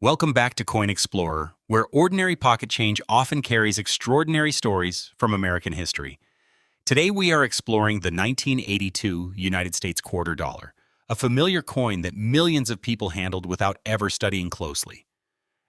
Welcome back to Coin Explorer, where ordinary pocket change often carries extraordinary stories from American history. Today we are exploring the 1982 United States quarter dollar, a familiar coin that millions of people handled without ever studying closely.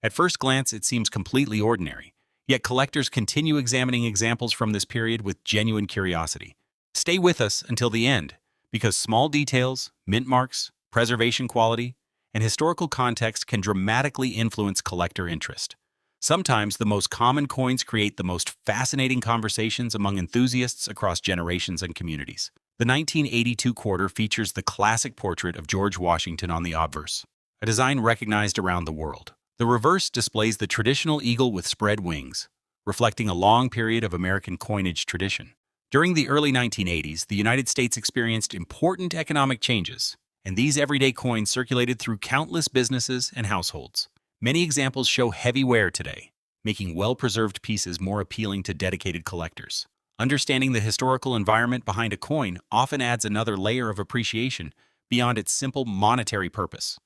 At first glance, it seems completely ordinary, yet collectors continue examining examples from this period with genuine curiosity. Stay with us until the end, because small details, mint marks, preservation quality, and historical context can dramatically influence collector interest. Sometimes the most common coins create the most fascinating conversations among enthusiasts across generations and communities. The 1982 quarter features the classic portrait of George Washington on the obverse, a design recognized around the world. The reverse displays the traditional eagle with spread wings, reflecting a long period of American coinage tradition. During the early 1980s, the United States experienced important economic changes, and these everyday coins circulated through countless businesses and households. Many examples show heavy wear today, making well-preserved pieces more appealing to dedicated collectors. Understanding the historical environment behind a coin often adds another layer of appreciation beyond its simple monetary purpose.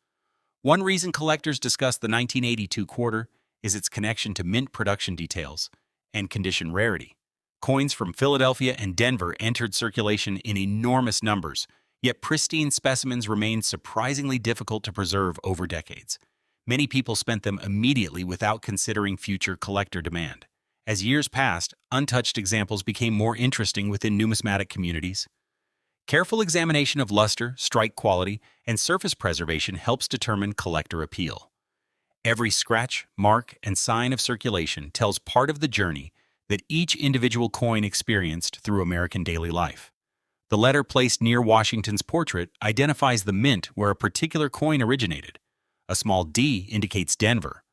One reason collectors discuss the 1982 quarter is its connection to mint production details and condition rarity. Coins from Philadelphia and Denver entered circulation in enormous numbers, yet pristine specimens remained surprisingly difficult to preserve over decades. Many people spent them immediately without considering future collector demand. As years passed, untouched examples became more interesting within numismatic communities. Careful examination of luster, strike quality, and surface preservation helps determine collector appeal. Every scratch, mark, and sign of circulation tells part of the journey that each individual coin experienced through American daily life. The letter placed near Washington's portrait identifies the mint where a particular coin originated. A small D indicates Denver,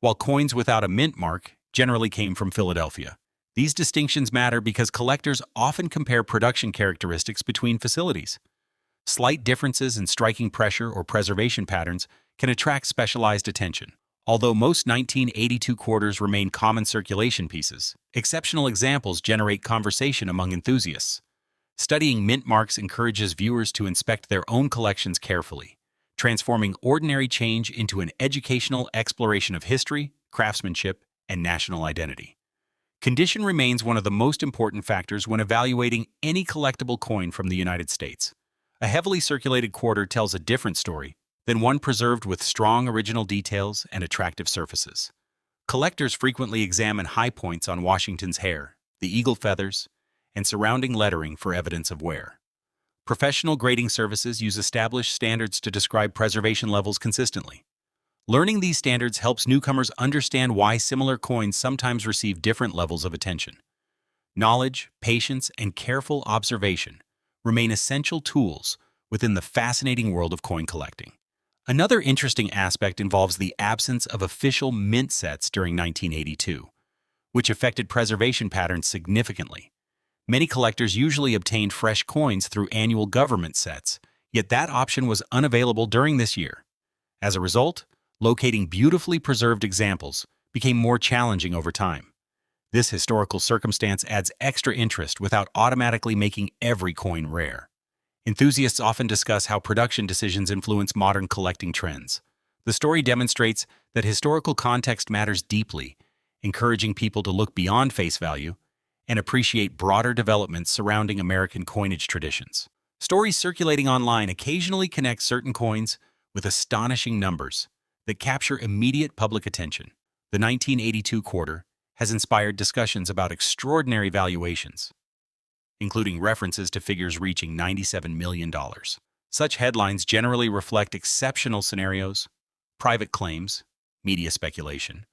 while coins without a mint mark generally came from Philadelphia. These distinctions matter because collectors often compare production characteristics between facilities. Slight differences in striking pressure or preservation patterns can attract specialized attention. Although most 1982 quarters remain common circulation pieces, exceptional examples generate conversation among enthusiasts. Studying mint marks encourages viewers to inspect their own collections carefully, transforming ordinary change into an educational exploration of history, craftsmanship, and national identity. Condition remains one of the most important factors when evaluating any collectible coin from the United States. A heavily circulated quarter tells a different story than one preserved with strong original details and attractive surfaces. Collectors frequently examine high points on Washington's hair, the eagle feathers, and surrounding lettering for evidence of wear. Professional grading services use established standards to describe preservation levels consistently. Learning these standards helps newcomers understand why similar coins sometimes receive different levels of attention. Knowledge, patience, and careful observation remain essential tools within the fascinating world of coin collecting. Another interesting aspect involves the absence of official mint sets during 1982, which affected preservation patterns significantly. Many collectors usually obtained fresh coins through annual government sets, yet that option was unavailable during this year. As a result, locating beautifully preserved examples became more challenging over time. This historical circumstance adds extra interest without automatically making every coin rare. Enthusiasts often discuss how production decisions influence modern collecting trends. The story demonstrates that historical context matters deeply, encouraging people to look beyond face value and appreciate broader developments surrounding American coinage traditions. Stories circulating online occasionally connect certain coins with astonishing numbers that capture immediate public attention. The 1982 quarter has inspired discussions about extraordinary valuations, including references to figures reaching $97 million. Such headlines generally reflect exceptional scenarios, private claims, media speculation,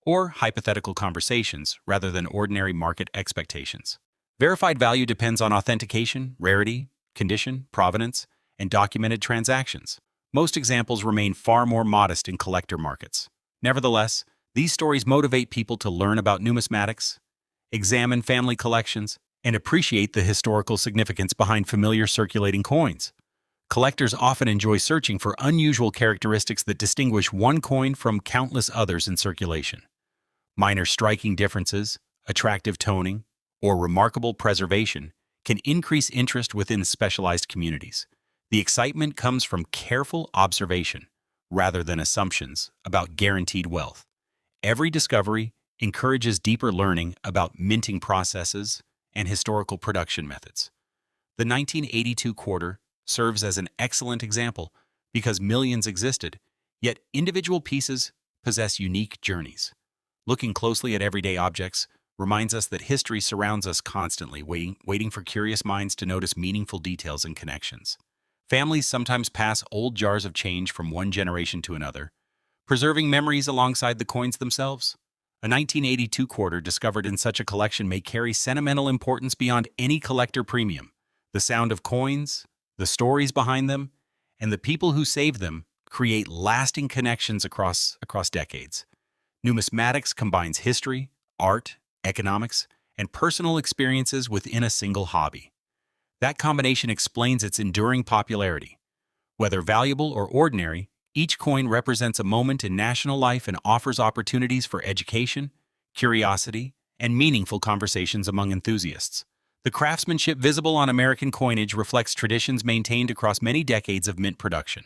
or hypothetical conversations rather than ordinary market expectations. Verified value depends on authentication, rarity, condition, provenance, and documented transactions. Most examples remain far more modest in collector markets. Nevertheless, these stories motivate people to learn about numismatics, examine family collections, and appreciate the historical significance behind familiar circulating coins. Collectors often enjoy searching for unusual characteristics that distinguish one coin from countless others in circulation. Minor striking differences, attractive toning, or remarkable preservation can increase interest within specialized communities. The excitement comes from careful observation, rather than assumptions about guaranteed wealth. Every discovery encourages deeper learning about minting processes and historical production methods. The 1982 quarter serves as an excellent example because millions existed, yet individual pieces possess unique journeys. Looking closely at everyday objects reminds us that history surrounds us constantly, waiting for curious minds to notice meaningful details and connections. Families sometimes pass old jars of change from one generation to another, preserving memories alongside the coins themselves. A 1982 quarter discovered in such a collection may carry sentimental importance beyond any collector premium. The sound of coins, the stories behind them, and the people who saved them create lasting connections across decades. Numismatics combines history, art, economics, and personal experiences within a single hobby. That combination explains its enduring popularity. Whether valuable or ordinary, each coin represents a moment in national life and offers opportunities for education, curiosity, and meaningful conversations among enthusiasts. The craftsmanship visible on American coinage reflects traditions maintained across many decades of mint production.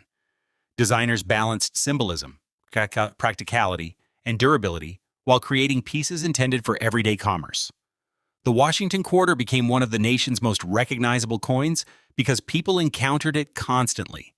Designers balanced symbolism, practicality, and durability while creating pieces intended for everyday commerce. The Washington quarter became one of the nation's most recognizable coins because people encountered it constantly.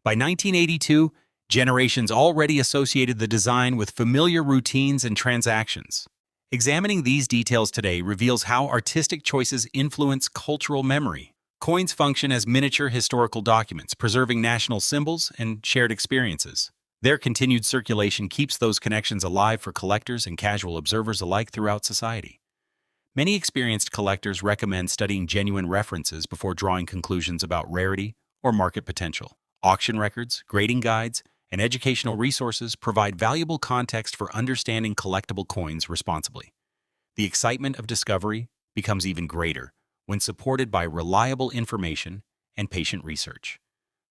By 1982, generations already associated the design with familiar routines and transactions. Examining these details today reveals how artistic choices influence cultural memory. Coins function as miniature historical documents, preserving national symbols and shared experiences. Their continued circulation keeps those connections alive for collectors and casual observers alike throughout society. Many experienced collectors recommend studying genuine references before drawing conclusions about rarity or market potential. Auction records, grading guides, and educational resources provide valuable context for understanding collectible coins responsibly. The excitement of discovery becomes even greater when supported by reliable information and patient research.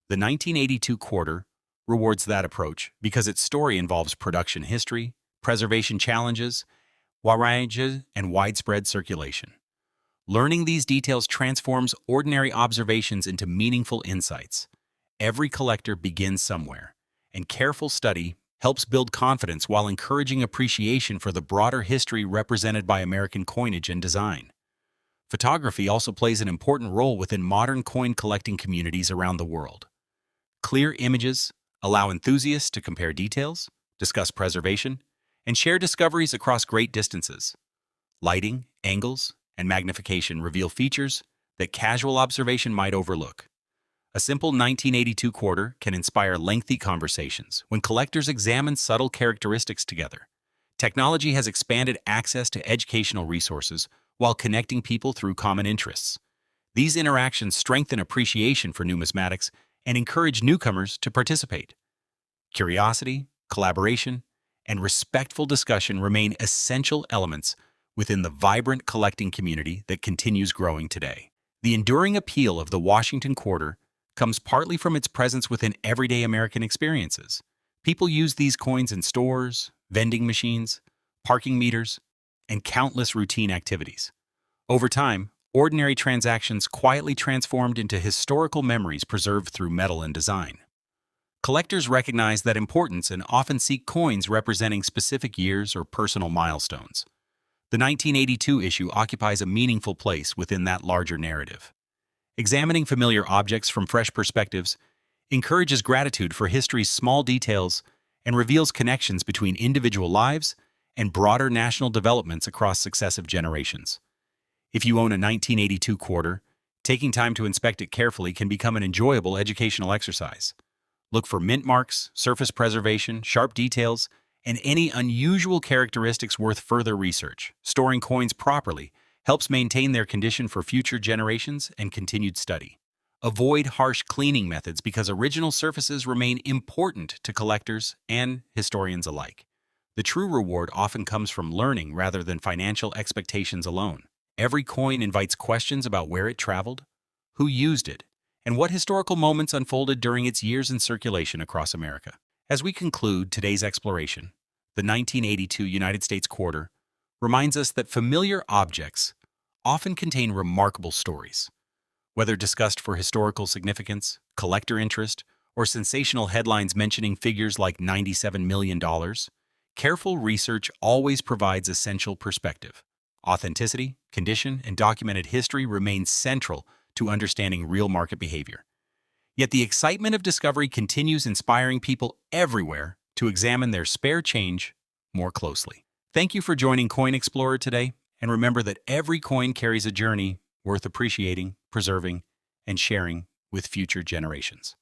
The 1982 quarter rewards that approach because its story involves production history, preservation challenges, and widespread circulation. Learning these details transforms ordinary observations into meaningful insights. Every collector begins somewhere, and careful study helps build confidence while encouraging appreciation for the broader history represented by American coinage and design. Photography also plays an important role within modern coin collecting communities around the world. Clear images allow enthusiasts to compare details, discuss preservation, and share discoveries across great distances. Lighting, angles, and magnification reveal features that casual observation might overlook. A simple 1982 quarter can inspire lengthy conversations when collectors examine subtle characteristics together. Technology has expanded access to educational resources while connecting people through common interests. These interactions strengthen appreciation for numismatics and encourage newcomers to participate. Curiosity, collaboration, and respectful discussion remain essential elements within the vibrant collecting community that continues growing today. The enduring appeal of the Washington quarter comes partly from its presence within everyday American experiences. People use these coins in stores, vending machines, parking meters, and countless routine activities. Over time, ordinary transactions quietly transformed into historical memories preserved through metal and design. Collectors recognize that importance and often seek coins representing specific years or personal milestones. The 1982 issue occupies a meaningful place within that larger narrative. Examining familiar objects from fresh perspectives encourages gratitude for history's small details and reveals connections between individual lives and broader national developments across successive generations. If you own a 1982 quarter, taking time to inspect it carefully can become an enjoyable educational exercise. Look for mint marks, surface preservation, sharp details, and any unusual characteristics worth further research. Storing coins properly helps maintain their condition for future generations and continued study. Avoid harsh cleaning methods because original surfaces remain important to collectors and historians alike. The true reward often comes from learning rather than financial expectations alone. Every coin invites questions about where it traveled, who used it, and what historical moments unfolded during its years in circulation across America. As we conclude today's exploration, the 1982 United States quarter reminds us that familiar objects often contain remarkable stories. Whether discussed for historical significance, collector interest, or sensational headlines mentioning figures like $97 million, careful research always provides essential perspective. Authenticity, condition, and documented history remain central to understanding real market behavior. Yet the excitement of discovery continues inspiring people everywhere to examine their spare change more closely. Thank you for joining Coin Explorer today, and remember that every coin carries a journey worth appreciating, preserving, and sharing with future generations.